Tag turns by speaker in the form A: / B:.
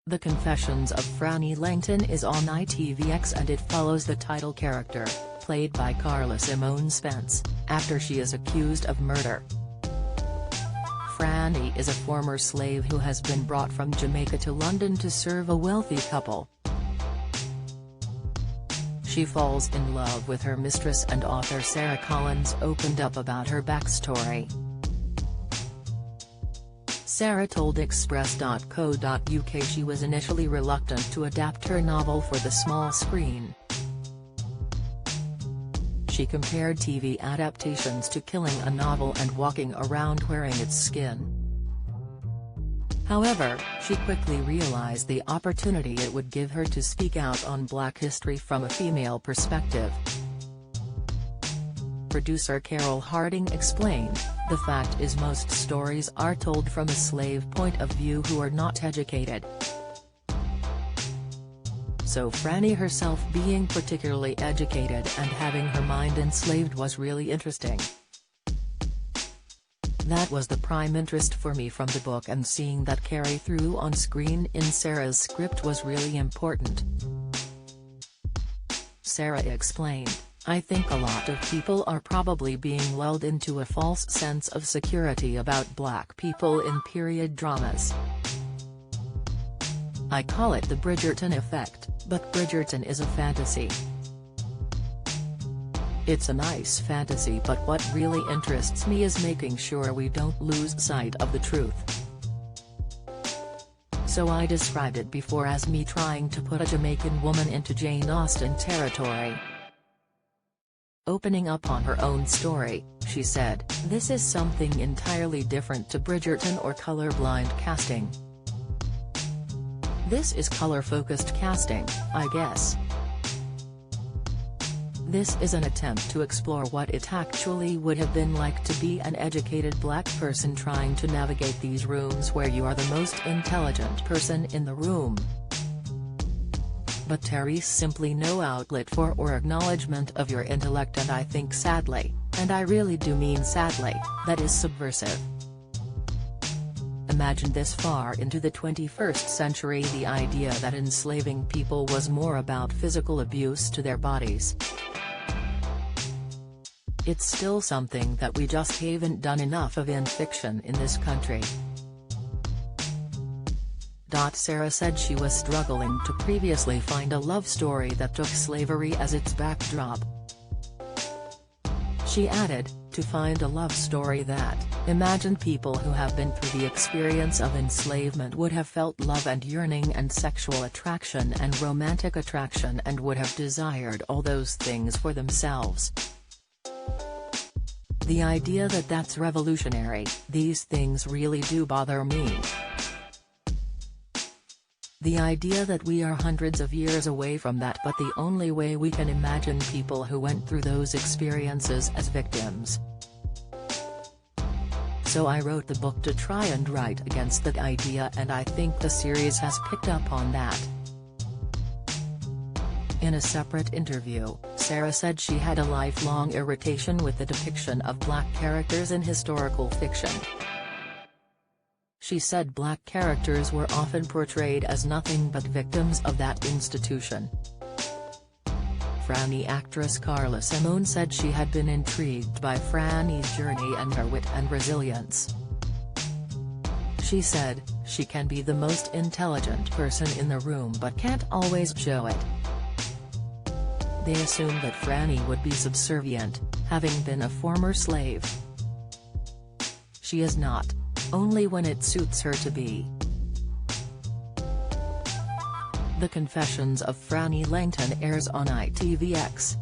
A: The Confessions of Frannie Langton is on ITVX and it follows the title character, played by Carla Simone Spence, after she is accused of murder. Frannie is a former slave who has been brought from Jamaica to London to serve a wealthy couple. She falls in love with her mistress, and author Sarah Collins opened up about her backstory. Sarah told Express.co.uk she was initially reluctant to adapt her novel for the small screen. She compared TV adaptations to killing a novel and walking around wearing its skin. However, she quickly realized the opportunity it would give her to speak out on Black history from a female perspective. Producer Carol Harding explained, "The fact is most stories are told from a slave point of view who are not educated. So Frannie herself being particularly educated and having her mind enslaved was really interesting. That was the prime interest for me from the book, and seeing that carry through on screen in Sarah's script was really important." Sarah explained, "I think a lot of people are probably being lulled into a false sense of security about Black people in period dramas. I call it the Bridgerton effect, but Bridgerton is a fantasy. It's a nice fantasy, but what really interests me is making sure we don't lose sight of the truth. So I described it before as me trying to put a Jamaican woman into Jane Austen territory." Opening up on her own story, she said, "This is something entirely different to Bridgerton or colorblind casting. This is color-focused casting, I guess. This is an attempt to explore what it actually would have been like to be an educated Black person trying to navigate these rooms where you are the most intelligent person in the room. But there's simply no outlet for or acknowledgement of your intellect, and I think sadly, and I really do mean sadly, that is subversive. Imagine this far into the 21st century the idea that enslaving people was more about physical abuse to their bodies. It's still something that we just haven't done enough of in fiction in this country." Sarah said she was struggling to previously find a love story that took slavery as its backdrop. She added, "To find a love story that, imagine people who have been through the experience of enslavement would have felt love and yearning and sexual attraction and romantic attraction and would have desired all those things for themselves. The idea that that's revolutionary, these things really do bother me. The idea that we are hundreds of years away from that, but the only way we can imagine people who went through those experiences as victims. So I wrote the book to try and write against that idea, and I think the series has picked up on that." In a separate interview, Sarah said she had a lifelong irritation with the depiction of Black characters in historical fiction. She said Black characters were often portrayed as nothing but victims of that institution. Frannie actress Carla Simone said she had been intrigued by Frannie's journey and her wit and resilience. She said, "She can be the most intelligent person in the room but can't always show it. They assume that Frannie would be subservient, having been a former slave. She is not. Only when it suits her to be." The Confessions of Frannie Langton airs on ITVX.